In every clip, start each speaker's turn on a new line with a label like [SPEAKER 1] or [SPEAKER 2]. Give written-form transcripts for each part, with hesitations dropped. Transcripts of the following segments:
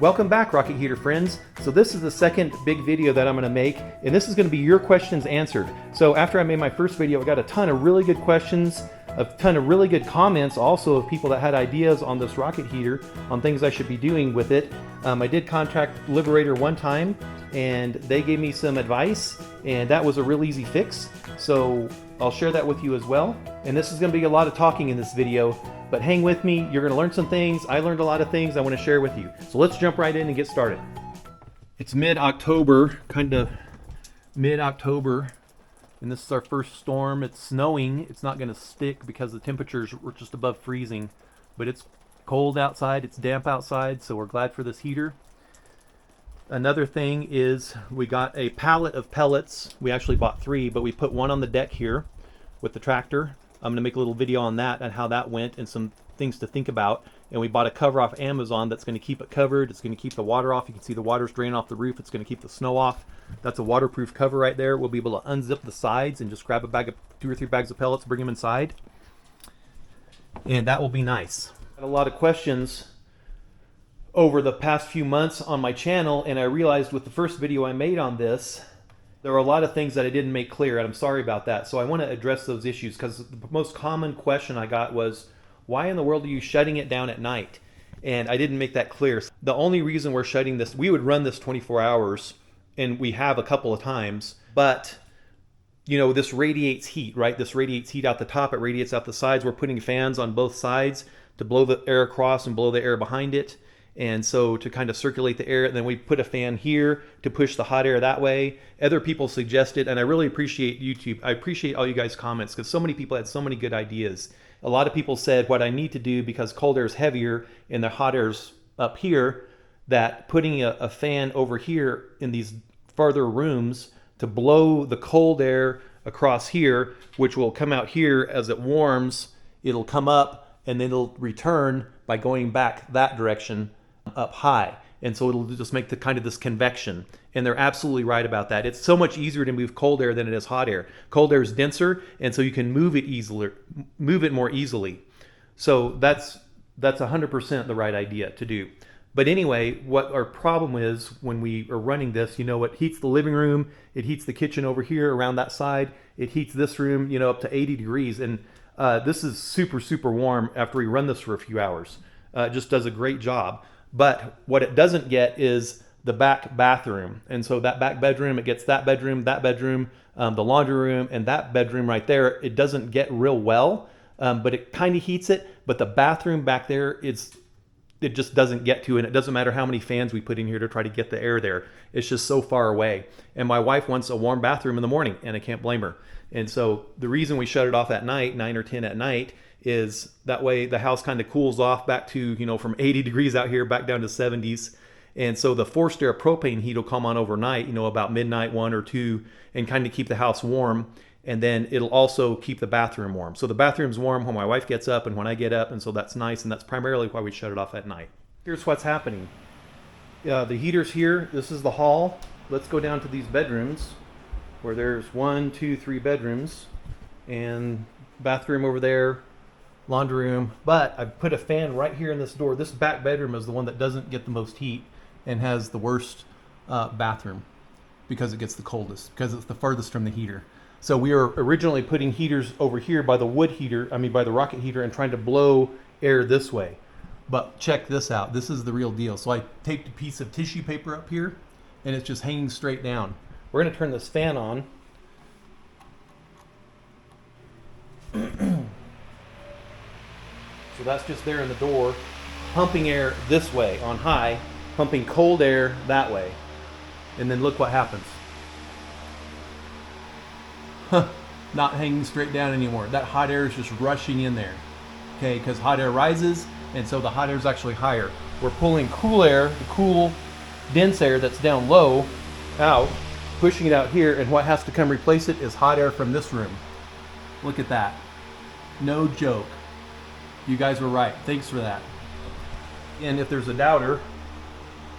[SPEAKER 1] Welcome back, Rocket Heater friends. So this is the second big video that I'm going to make, and this is going to be your questions answered. So after I made my first video, I got a ton of really good questions, a ton of really good comments also of people that had ideas on this rocket heater, on things I should be doing with it. I did contact Liberator one time, and they gave me some advice, and that was a real easy fix. So I'll share that with you as well. And this is going to be a lot of talking in this video, but hang with me. You're going to learn some things. I learned a lot of things I want to share with you. So let's jump right in and get started. It's mid-October, kind of mid-October, and this is our first storm. It's snowing. It's not going to stick because the temperatures were just above freezing, but it's cold outside. It's damp outside, so we're glad for this heater. Another thing is we got a pallet of pellets. We actually bought 3, but we put one on the deck here with the tractor. I'm going to make a little video on that and how that went and some things to think about. And we bought a cover off Amazon that's going to keep it covered. It's going to keep the water off. You can see the water's draining off the roof. It's going to keep the snow off. That's a waterproof cover right there. We'll be able to unzip the sides and just grab a bag of 2 or 3 bags of pellets, bring them inside. And that will be nice. I had a lot of questions over the past few months on my channel, and I realized with the first video I made on this, there were a lot of things that I didn't make clear, and I'm sorry about that. So I want to address those issues, because the most common question I got was, why in the world are you shutting it down at night? And I didn't make that clear. The only reason we're shutting this, we would run this 24 hours, and we have a couple of times, but you know, this radiates heat, right? This radiates heat out the top, it radiates out the sides. We're putting fans on both sides to blow the air across and blow the air behind it. And so to kind of circulate the air, and then we put a fan here to push the hot air that way. Other people suggested, and I really appreciate YouTube. I appreciate all you guys' comments, because so many people had so many good ideas. A lot of people said what I need to do, because cold air is heavier and the hot air's up here, that putting a fan over here in these farther rooms to blow the cold air across here, which will come out here as it warms, it'll come up and then it'll return by going back that direction up high, and so it'll just make the kind of this convection. And they're absolutely right about that. It's so much easier to move cold air than it is hot air. Cold air is denser, and so you can move it more easily. So that's 100% the right idea to do. But anyway, what our problem is when we are running this, you know, it heats the living room, it heats the kitchen over here around that side, it heats this room, you know, up to 80 degrees, and this is super warm after we run this for a few hours. It just does a great job. But what it doesn't get is the back bathroom. And so that back bedroom, it gets that bedroom, the laundry room, and that bedroom right there. It doesn't get real well, but it kind of heats it. But the bathroom back there, it just doesn't get to, and it doesn't matter how many fans we put in here to try to get the air there. It's just so far away. And my wife wants a warm bathroom in the morning, and I can't blame her. And so the reason we shut it off at night, 9 or 10 at night, is that way the house kind of cools off back to, you know, from 80 degrees out here back down to 70s. And so the forced air propane heat will come on overnight, you know, about midnight, 1 or 2, and kind of keep the house warm. And then it'll also keep the bathroom warm. So the bathroom's warm when my wife gets up and when I get up, and so that's nice, and that's primarily why we shut it off at night. Here's what's happening. The heater's here. This is the hall. Let's go down to these bedrooms, where there's 1, 2, 3 bedrooms, and bathroom over there, laundry room. But I've put a fan right here in this door. This back bedroom is the one that doesn't get the most heat and has the worst bathroom, because it gets the coldest, because it's the furthest from the heater. So we were originally putting heaters over here by the by the rocket heater, and trying to blow air this way. But check this out. This is the real deal. So I taped a piece of tissue paper up here, and it's just hanging straight down. We're going to turn this fan on. So that's just there in the door, pumping air this way on high, pumping cold air that way. And then look what happens. Not hanging straight down anymore. That hot air is just rushing in there. Okay, because hot air rises, and so the hot air is actually higher. We're pulling cool air, the cool, dense air that's down low, out, pushing it out here, and what has to come replace it is hot air from this room. Look at that. No joke. You guys were right. Thanks for that. And if there's a doubter,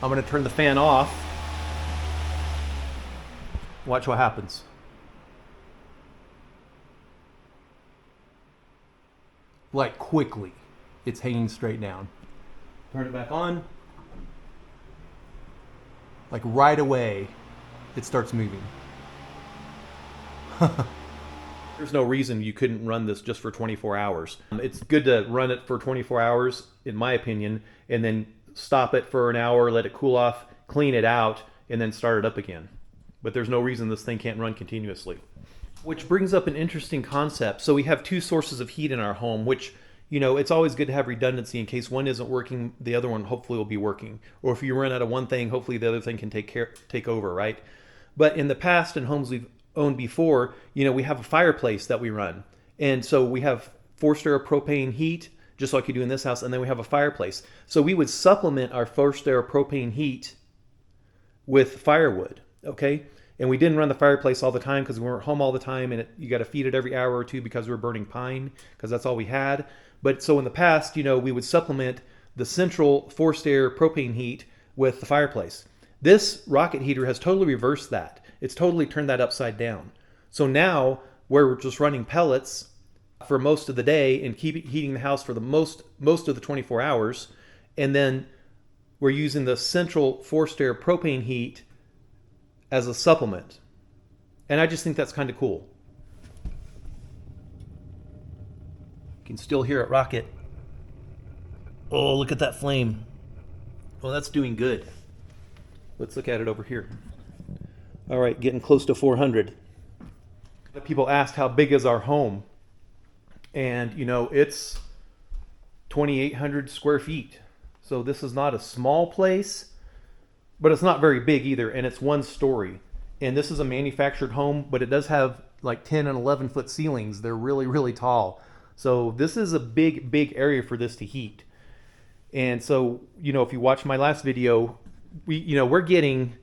[SPEAKER 1] I'm going to turn the fan off. Watch what happens. Like quickly, it's hanging straight down. Turn it back on. like right away, it starts moving. There's no reason you couldn't run this just for 24 hours. It's good to run it for 24 hours, in my opinion, and then stop it for an hour, let it cool off, clean it out, and then start it up again. But there's no reason this thing can't run continuously. Which brings up an interesting concept. So we have two sources of heat in our home, which, you know, it's always good to have redundancy in case one isn't working, the other one hopefully will be working. Or if you run out of one thing, hopefully the other thing can take over, right? But in the past, in homes we've owned before, you know, we have a fireplace that we run. And so we have forced air propane heat, just like you do in this house, and then we have a fireplace. So we would supplement our forced air propane heat with firewood, okay? And we didn't run the fireplace all the time because we weren't home all the time, and you got to feed it every hour or two because we were burning pine, because that's all we had. But so in the past, you know, we would supplement the central forced air propane heat with the fireplace. This rocket heater has totally reversed that. It's totally turned that upside down. So now we're just running pellets for most of the day and keep heating the house for the most of the 24 hours. And then we're using the central forced air propane heat as a supplement. And I just think that's kind of cool. You can still hear it rocket. Oh, look at that flame. Well, that's doing good. Let's look at it over here. All right, getting close to 400. People asked how big is our home? And, you know, it's 2,800 square feet. So this is not a small place, but it's not very big either. And it's one story. And this is a manufactured home, but it does have like 10 and 11 foot ceilings. They're really, really tall. So this is a big area for this to heat. And so, you know, if you watch my last video, we're getting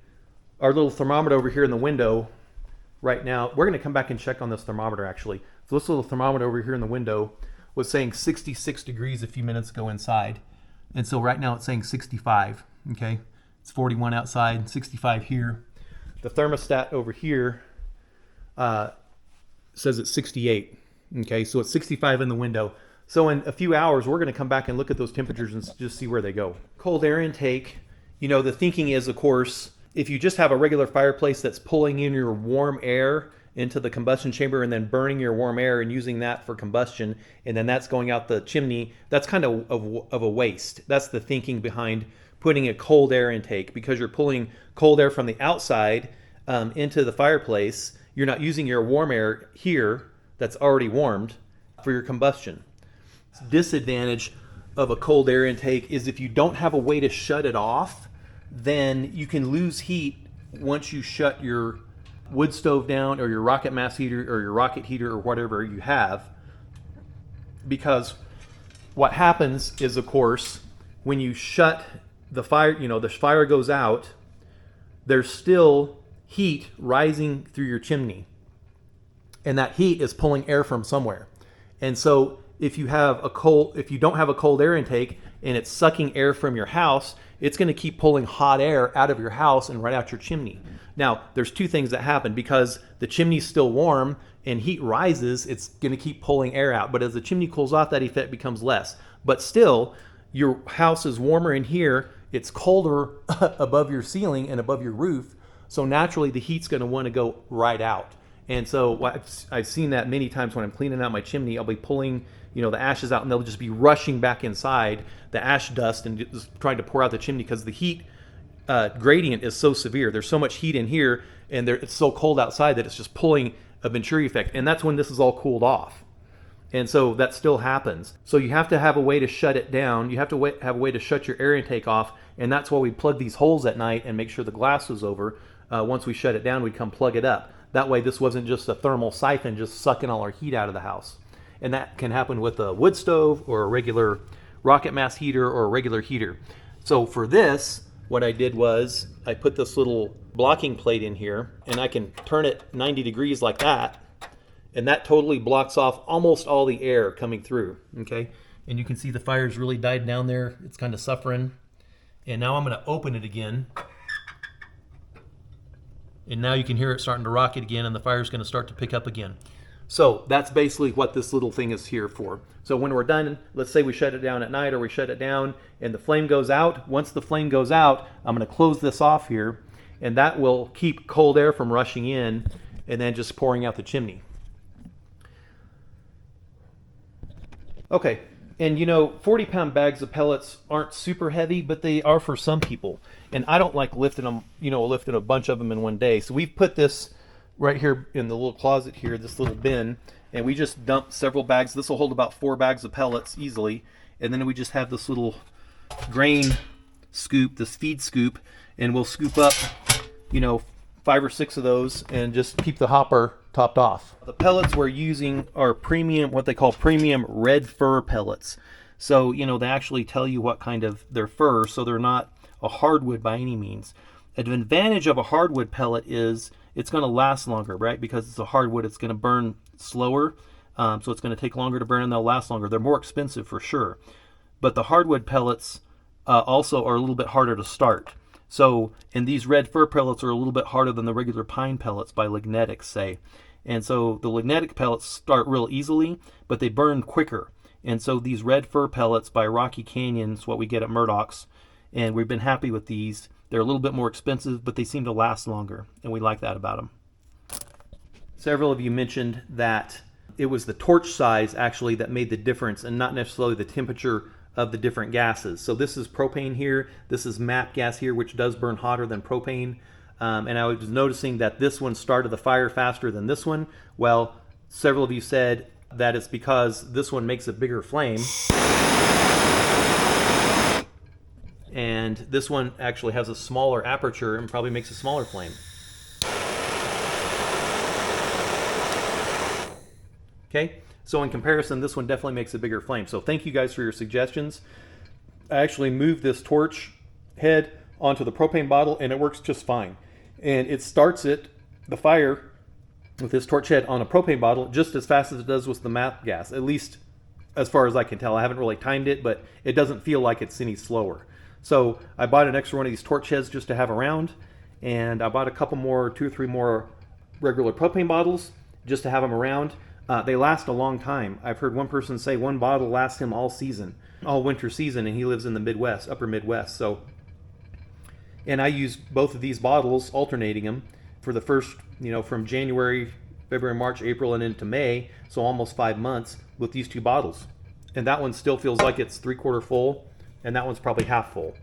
[SPEAKER 1] our little thermometer over here in the window right now. We're going to come back and check on this thermometer actually. So this little thermometer over here in the window was saying 66 degrees a few minutes ago inside. And so right now it's saying 65, okay? It's 41 outside, 65 here. The thermostat over here says it's 68, okay? So it's 65 in the window. So in a few hours, we're going to come back and look at those temperatures and just see where they go. Cold air intake, you know, the thinking is, of course, if you just have a regular fireplace that's pulling in your warm air into the combustion chamber and then burning your warm air and using that for combustion, and then that's going out the chimney, that's kind of a waste. That's the thinking behind putting a cold air intake, because you're pulling cold air from the outside into the fireplace. You're not using your warm air here that's already warmed for your combustion. Disadvantage of a cold air intake is if you don't have a way to shut it off, then you can lose heat once you shut your wood stove down or your rocket mass heater or your rocket heater or whatever you have. Because what happens is, of course, when you shut the fire, you know, the fire goes out, there's still heat rising through your chimney. And that heat is pulling air from somewhere. And so if you don't have a cold air intake and it's sucking air from your house, it's going to keep pulling hot air out of your house and right out your chimney. Now, there's two things that happen. Because the chimney's still warm and heat rises, it's going to keep pulling air out. But as the chimney cools off, that effect becomes less. But still, your house is warmer in here. It's colder above your ceiling and above your roof. So naturally, the heat's going to want to go right out. And so I've seen that many times when I'm cleaning out my chimney. I'll be pulling, you know, the ashes out, and they'll just be rushing back inside, the ash dust, and just trying to pour out the chimney because the heat gradient is so severe. There's so much heat in here, and it's so cold outside that it's just pulling a Venturi effect. And that's when this is all cooled off. And so that still happens. So you have to have a way to shut it down. You have to have a way to shut your air intake off. And that's why we plug these holes at night and make sure the glass was over. Once we shut it down, we'd come plug it up. That way this wasn't just a thermal siphon just sucking all our heat out of the house. And that can happen with a wood stove or a regular rocket mass heater or a regular heater. So for this, what I did was I put this little blocking plate in here, and I can turn it 90 degrees like that, and that totally blocks off almost all the air coming through, okay? And you can see the fire's really died down there. It's kind of suffering. And now I'm going to open it again. And now you can hear it starting to rocket again, and the fire's going to start to pick up again. So that's basically what this little thing is here for. So when we're done, let's say we shut it down at night, or we shut it down and the flame goes out. Once the flame goes out, I'm going to close this off here. and that will keep cold air from rushing in and then just pouring out the chimney. Okay, and you know, 40-pound bags of pellets aren't super heavy, but they are for some people. And I don't like lifting them, you know, lifting a bunch of them in one day. So we've put this right here in the little closet here, this little bin, and we just dump several bags. This will hold about 4 bags of pellets easily. And then we just have this little grain scoop, this feed scoop, and we'll scoop up, you know, 5 or 6 of those and just keep the hopper topped off. The pellets we're using are premium, what they call premium red fir pellets. So, you know, they actually tell you what kind of their fir, so they're not a hardwood by any means. An advantage of a hardwood pellet is it's going to last longer, right? Because it's a hardwood, it's going to burn slower, so it's going to take longer to burn and they'll last longer. They're more expensive for sure. But the hardwood pellets also are a little bit harder to start. So, and these red fir pellets are a little bit harder than the regular pine pellets by Lignetics, say. And so the Lignetic pellets start real easily, but they burn quicker. And so these red fir pellets by Rocky Canyon is what we get at Murdoch's, and we've been happy with these. They're a little bit more expensive, but they seem to last longer, and we like that about them. Several of you mentioned that it was the torch size actually that made the difference and not necessarily the temperature of the different gases. So this is propane here, this is MAP gas here, which does burn hotter than propane. And I was noticing that this one started the fire faster than this one. Well, several of you said that it's because this one makes a bigger flame. And this one actually has a smaller aperture and probably makes a smaller flame. Okay, so in comparison, this one definitely makes a bigger flame. So thank you guys for your suggestions. I actually moved this torch head onto the propane bottle and it works just fine. And it starts the fire with this torch head on a propane bottle just as fast as it does with the MAP gas, at least as far as I can tell. I haven't really timed it, but it doesn't feel like it's any slower. So I bought an extra one of these torch heads just to have around, and I bought a couple more, 2 or 3 more regular propane bottles just to have them around. They last a long time. I've heard one person say one bottle lasts him all season, all winter season, and he lives in the Midwest, upper Midwest. So, and I use both of these bottles, alternating them for the first, you know, from January, February, March, April, and into May, so almost 5 months with these 2 bottles. And that one still feels like it's 3/4 full, and that one's probably half full.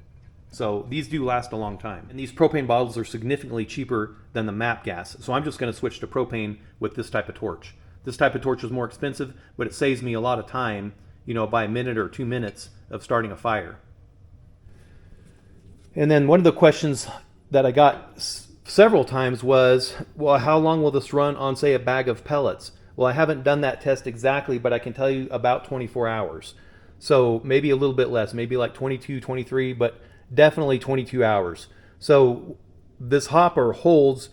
[SPEAKER 1] So these do last a long time. And these propane bottles are significantly cheaper than the MAP gas. So I'm just going to switch to propane with this type of torch. This type of torch is more expensive, but it saves me a lot of time, you know, by a minute or 2 minutes of starting a fire. And then one of the questions that I got several times was, well, how long will this run on, say, a bag of pellets? Well, I haven't done that test exactly, but I can tell you about 24 hours. So maybe a little bit less, maybe like 22, 23, but definitely 22 hours. So this hopper holds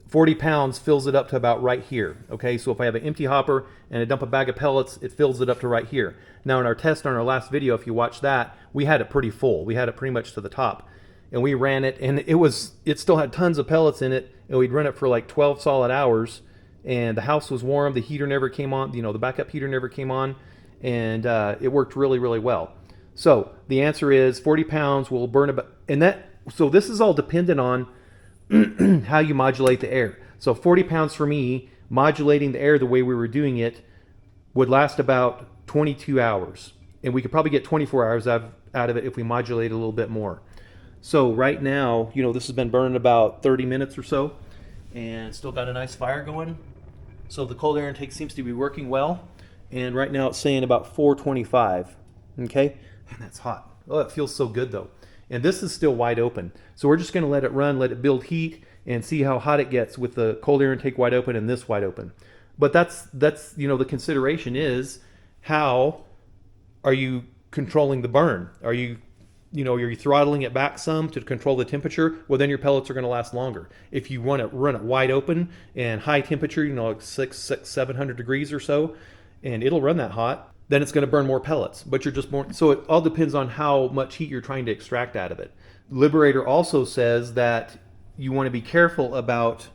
[SPEAKER 1] 40 pounds, fills it up to about right here. Okay, so if I have an empty hopper and I dump a bag of pellets, it fills it up to right here. Now in our test on our last video, if you watch that, we had it pretty full. We had it pretty much to the top. And we ran it, and it still had tons of pellets in it, and we'd run it for like 12 solid hours, and the house was warm, the heater never came on, you know, the backup heater never came on, and it worked really, really well. So the answer is 40 pounds will burn about, so this is all dependent on how you modulate the air. So 40 pounds for me, modulating the air the way we were doing it, would last about 22 hours. And we could probably get 24 hours out of it if we modulate a little bit more. So right now, you know, this has been burning about 30 minutes or so, and still got a nice fire going. So the cold air intake seems to be working well. And right now it's saying about 425, okay? And that's hot. Oh, it feels so good though. And this is still wide open. So we're just gonna let it run, let it build heat, and see how hot it gets with the cold air intake wide open and this wide open. But that's you know, the consideration is, how are you controlling the burn? Are you throttling it back some to control the temperature? Well, then your pellets are going to last longer. If you want to run it wide open and high temperature, you know, like 700 degrees or so, and it'll run that hot, then it's going to burn more pellets. But you're just more, so it all depends on how much heat you're trying to extract out of it. Liberator also says that you want to be careful about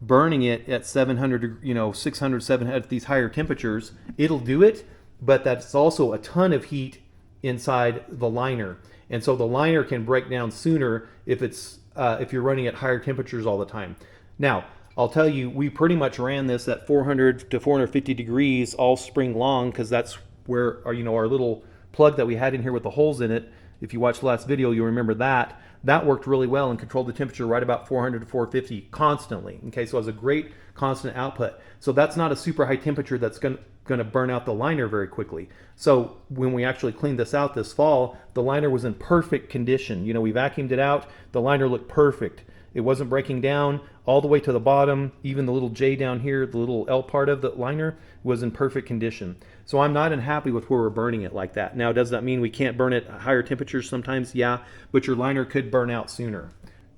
[SPEAKER 1] burning it at 700, you know, 600, 700, at these higher temperatures. It'll do it, but that's also a ton of heat inside the liner. And so the liner can break down sooner if it's if you're running at higher temperatures all the time. Now, I'll tell you, we pretty much ran this at 400 to 450 degrees all spring long, because that's where our, our little plug that we had in here with the holes in it, if you watched the last video, you'll remember that. That worked really well and controlled the temperature right about 400 to 450 constantly. Okay, so it was a great constant output. So that's not a super high temperature that's going to burn out the liner very quickly. So when we actually cleaned this out this fall, the liner was in perfect condition. We vacuumed it out. The liner looked perfect. It wasn't breaking down all the way to the bottom. Even the little J down here, the little L part of the liner, was in perfect condition. So I'm not unhappy with where we're burning it like that. Now, does that mean we can't burn it at higher temperatures sometimes? Yeah, but your liner could burn out sooner.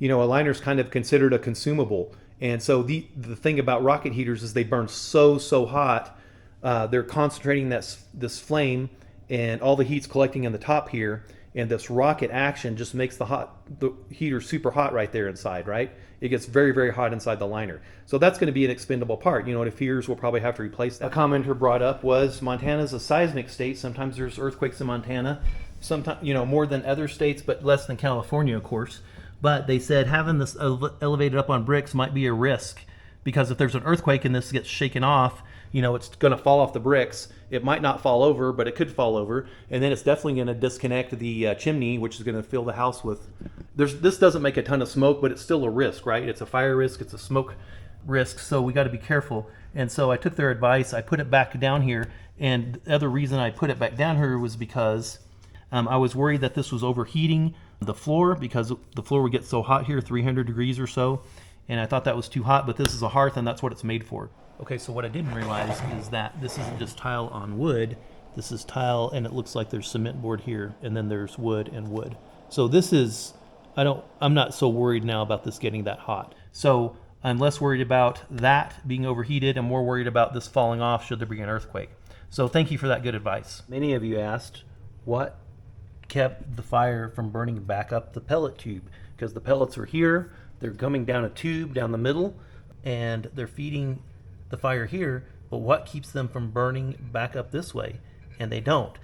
[SPEAKER 1] A liner's kind of considered a consumable. And so the thing about rocket heaters is they burn so hot. They're concentrating this flame, and all the heat's collecting in the top here. And this rocket action just makes the heater super hot right there inside, right? It gets very hot inside the liner. So that's going to be an expendable part. It appears we'll probably have to replace that. A commenter brought up was Montana's a seismic state. Sometimes there's earthquakes in Montana. Sometimes, more than other states, but less than California, of course. But they said having this elevated up on bricks might be a risk, because if there's an earthquake and this gets shaken off, it's going to fall off the bricks. It might not fall over, but it could fall over, and then it's definitely going to disconnect the chimney, which is going to fill the house with. This doesn't make a ton of smoke, but it's still a risk, right? It's a fire risk, it's a smoke risk, so we got to be careful. And so I took their advice. I put it back down here, and the other reason I put it back down here was because I was worried that this was overheating the floor, because the floor would get so hot here, 300 degrees or so, and I thought that was too hot, but this is a hearth, and that's what it's made for. Okay, so what I didn't realize is that this isn't just tile on wood. This is tile, and it looks like there's cement board here, and then there's wood and wood. So this is, I'm not so worried now about this getting that hot. So I'm less worried about that being overheated and more worried about this falling off should there be an earthquake. So thank you for that good advice. Many of you asked what kept the fire from burning back up the pellet tube, because the pellets are here, they're coming down a tube down the middle, and they're feeding the fire here, but what keeps them from burning back up this way? And they don't.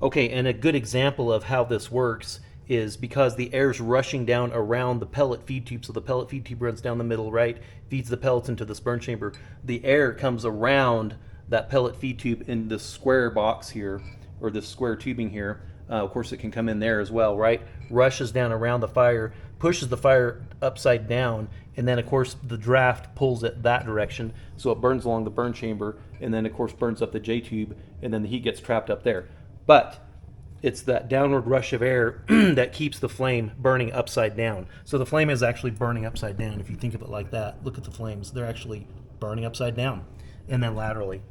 [SPEAKER 1] Okay, and a good example of how this works is because the air's rushing down around the pellet feed tube, so the pellet feed tube runs down the middle, right? Feeds the pellets into this burn chamber. The air comes around that pellet feed tube in this square box here, or this square tubing here. Of course, it can come in there as well, right? Rushes down around the fire, pushes the fire upside down, and then, of course, the draft pulls it that direction, so it burns along the burn chamber, and then, of course, burns up the J-tube, and then the heat gets trapped up there. But it's that downward rush of air that keeps the flame burning upside down. So the flame is actually burning upside down, if you think of it like that. Look at the flames. They're actually burning upside down, and then laterally.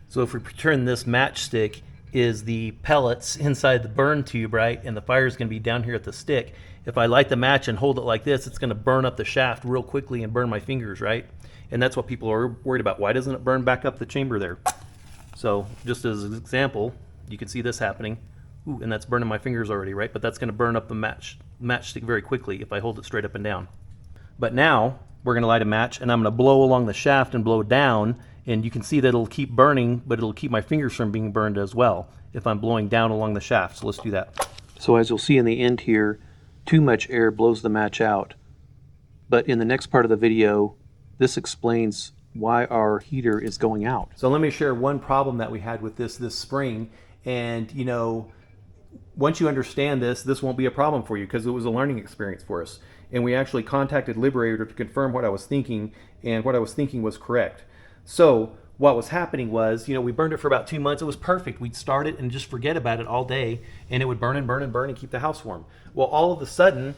[SPEAKER 1] So if we turn this matchstick, is the pellets inside the burn tube, right? And the fire is going to be down here at the stick. If I light the match and hold it like this, it's going to burn up the shaft real quickly and burn my fingers, right? And that's what people are worried about. Why doesn't it burn back up the chamber there? So just as an example, you can see this happening. Ooh, and that's burning my fingers already, right? But that's going to burn up the matchstick very quickly if I hold it straight up and down. But now we're going to light a match, and I'm going to blow along the shaft and blow down, and you can see that it'll keep burning, but it'll keep my fingers from being burned as well if I'm blowing down along the shaft. So let's do that. So as you'll see in the end here, too much air blows the match out. But in the next part of the video, this explains why our heater is going out. So let me share one problem that we had with this spring. And once you understand this won't be a problem for you, because it was a learning experience for us. And we actually contacted Liberator to confirm what I was thinking, and what I was thinking was correct. So what was happening was, we burned it for about 2 months. It was perfect. We'd start it and just forget about it all day, and it would burn and burn and burn and keep the house warm. Well, all of a sudden,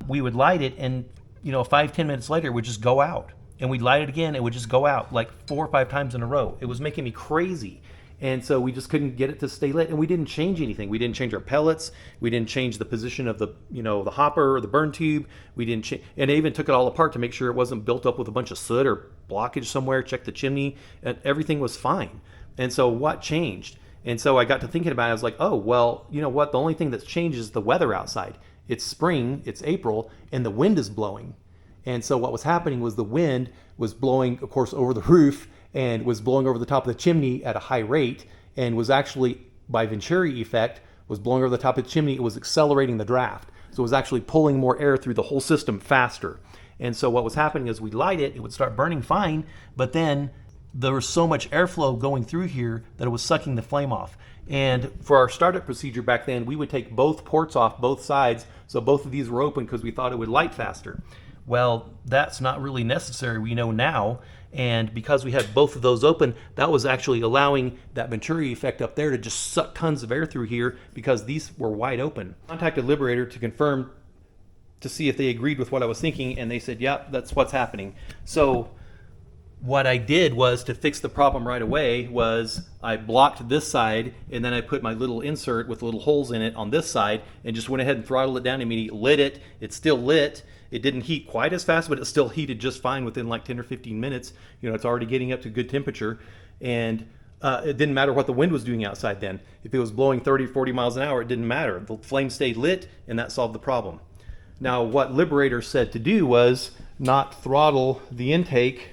[SPEAKER 1] we would light it, and 5-10 minutes later, it would just go out. And we'd light it again, it would just go out like 4 or 5 times in a row. It was making me crazy. And so we just couldn't get it to stay lit, and we didn't change anything. We didn't change our pellets. We didn't change the position of the, the hopper or the burn tube. We didn't change, and I even took it all apart to make sure it wasn't built up with a bunch of soot or blockage somewhere. Checked the chimney, and everything was fine. And so what changed? And so I got to thinking about it. I was like, oh, well, you know what? The only thing that's changed is the weather outside. It's spring, it's April, and the wind is blowing. And so what was happening was the wind was blowing, of course, over the roof, and was blowing over the top of the chimney at a high rate, and was actually, by Venturi effect, was blowing over the top of the chimney. It was accelerating the draft. So it was actually pulling more air through the whole system faster. And so what was happening is we'd light it, it would start burning fine, but then there was so much airflow going through here that it was sucking the flame off. And for our startup procedure back then, we would take both ports off, both sides, so both of these were open because we thought it would light faster. Well, that's not really necessary, we know now. And because we had both of those open, that was actually allowing that Venturi effect up there to just suck tons of air through here because these were wide open. I contacted Liberator to confirm, to see if they agreed with what I was thinking, and they said, yeah, that's what's happening. So what I did was, to fix the problem right away, was I blocked this side, and then I put my little insert with little holes in it on this side, and just went ahead and throttled it down immediately, lit it. It's still lit. It didn't heat quite as fast, but it still heated just fine within like 10 or 15 minutes. You know, it's already getting up to good temperature, and it didn't matter what the wind was doing outside then. If it was blowing 30, 40 miles an hour, it didn't matter. The flame stayed lit, and that solved the problem. Now, what Liberator said to do was not throttle the intake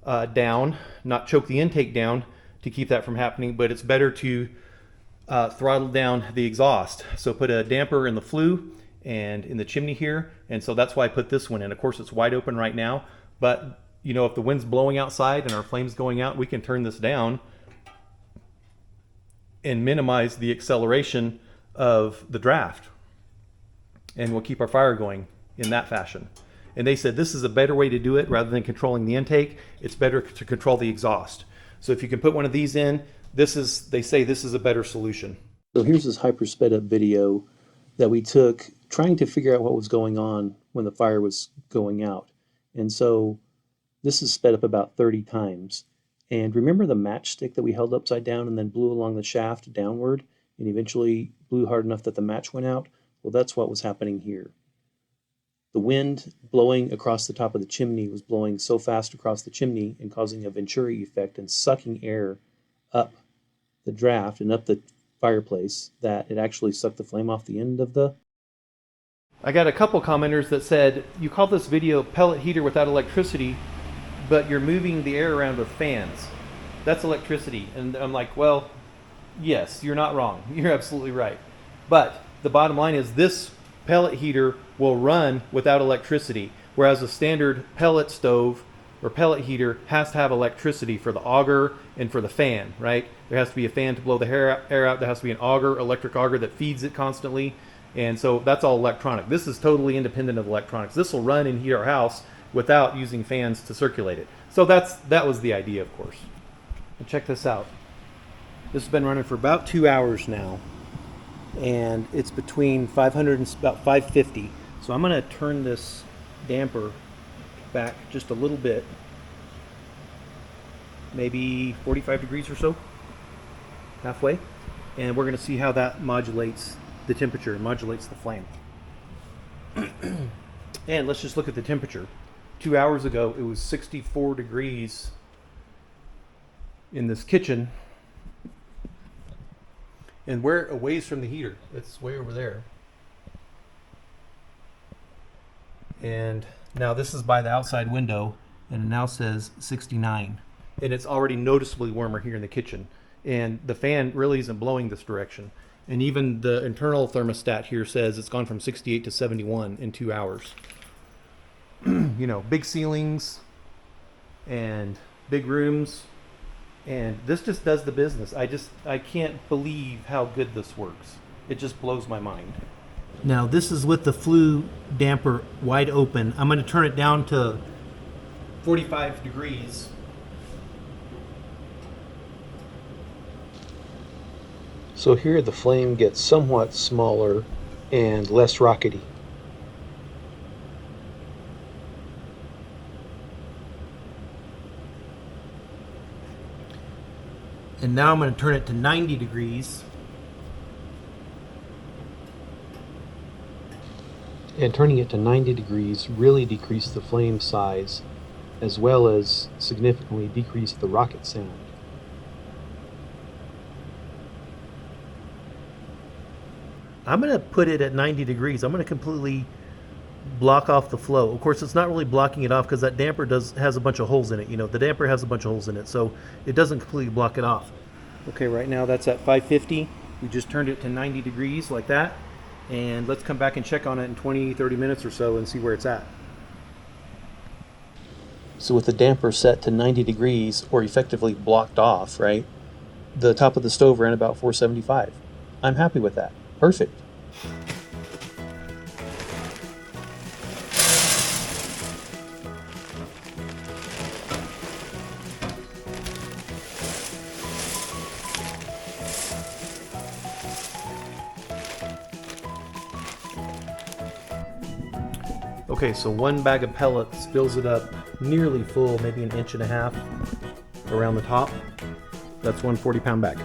[SPEAKER 1] down, not choke the intake down to keep that from happening, but it's better to throttle down the exhaust. So put a damper in the flue and in the chimney here, and so that's why I put this one in. Of course, it's wide open right now, but you know, if the wind's blowing outside and our flame's going out, we can turn this down and minimize the acceleration of the draft, and we'll keep our fire going in that fashion. And they said this is a better way to do it. Rather than controlling the intake, it's better to control the exhaust. So if you can put one of these in, they say this is a better solution.
[SPEAKER 2] So here's this hyper sped up video that we took trying to figure out what was going on when the fire was going out. And so this is sped up about 30 times. And remember the matchstick that we held upside down and then blew along the shaft downward and eventually blew hard enough that the match went out? Well, that's what was happening here. The wind blowing across the top of the chimney was blowing so fast across the chimney and causing a Venturi effect and sucking air up the draft and up the fireplace that it actually sucked the flame off the end of the...
[SPEAKER 1] I got a couple commenters that said, you call this video pellet heater without electricity, but you're moving the air around with fans. That's electricity. And I'm like, well, yes, you're not wrong. You're absolutely right. But the bottom line is this pellet heater will run without electricity, whereas a standard pellet stove or pellet heater has to have electricity for the auger and for the fan, right? There has to be a fan to blow the air out. There has to be an auger, electric auger that feeds it constantly. And so that's all electronic. This is totally independent of electronics. This will run and heat our house without using fans to circulate it. So that was the idea, of course. And check this out. This has been running for about 2 hours now, and it's between 500 and about 550. So I'm going to turn this damper back just a little bit, maybe 45 degrees or so, halfway, and we're going to see how that modulates the temperature, modulates the flame. And let's just look at the temperature. 2 hours ago, it was 64 degrees in this kitchen. And we're a ways from the heater. It's way over there. And now this is by the outside window, and it now says 69. And it's already noticeably warmer here in the kitchen. And the fan really isn't blowing this direction. And even the internal thermostat here says it's gone from 68 to 71 in 2 hours. You know, big ceilings and big rooms. And this just does the business. I can't believe how good this works. It just blows my mind. Now this is with the flue damper wide open. I'm going to turn it down to 45 degrees.
[SPEAKER 2] So here the flame gets somewhat smaller and less rockety.
[SPEAKER 1] And now I'm going to turn it to 90 degrees.
[SPEAKER 2] And turning it to 90 degrees really decreased the flame size, as well as significantly decreased the rocket sound.
[SPEAKER 1] I'm going to put it at 90 degrees. I'm going to completely block off the flow. Of course, it's not really blocking it off because that damper has a bunch of holes in it. You know, the damper has a bunch of holes in it, so it doesn't completely block it off. Okay, right now that's at 550. We just turned it to 90 degrees like that. and let's come back and check on it in 20-30 minutes or so and see where it's at.
[SPEAKER 2] So with the damper set to 90 degrees, or effectively blocked off, right? The top of the stove ran about 475. I'm happy with that. Perfect.
[SPEAKER 1] Okay, so one bag of pellets fills it up nearly full, maybe 1.5 inches around the top. That's one 40-pound bag.